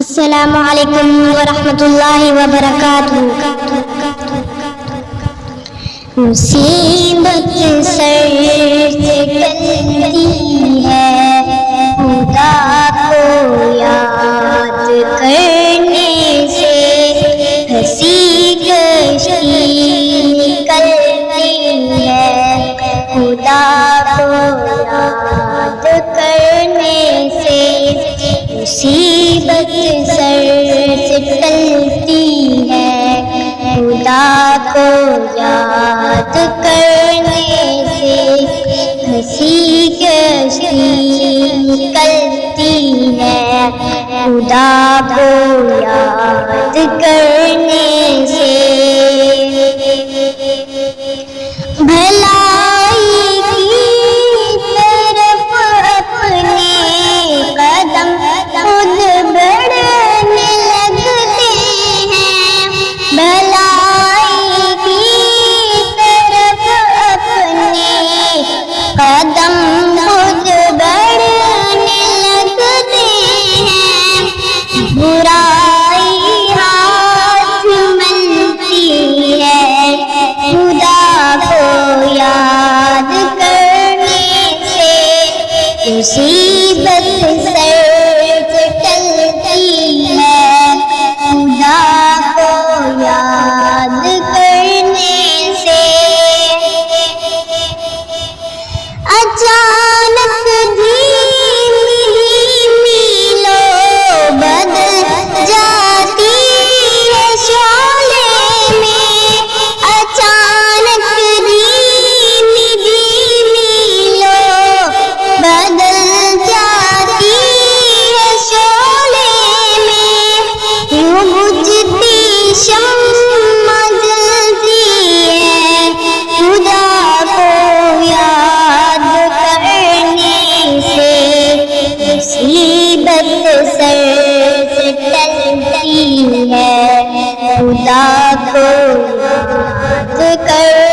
السلام علیکم ورحمۃ اللہ وبرکاتہ۔ مصیبت سر سے ٹلتی ہے، خدا کو یاد کرنے سے ہنسی کشتی نکلتی ہے، خدا کو یاد کرنے سے مصیبت سر سے ٹلتی ہے، خدا کو یاد کرنے سے ہنسی کشتی نکلتی ہے، خدا کو یاد کرنے سے بھلائی کی طرف اپنے قدم خود بڑھنے لگتے ہیں، بھلائی کی طرف اپنے قدم خود بڑھنے لگتے ہیں، برائی ہاتھ ملتی ہے، خدا کو یاد کرنے سے مصیبت سر سے ٹلتی ہے، خدا کو یاد کرنے سے اچانک دھیمی دھیمی لو بدل جاتی ہے شعلے میں، اچانک دھیمی دھیمی لو بدل جاتی ہے شعلے میں، یوں بجھتی شمع جلتی ہے، خدا کو یاد کرنے سے مصیبت سر سے ٹلتی ہے، خدا کو یاد کر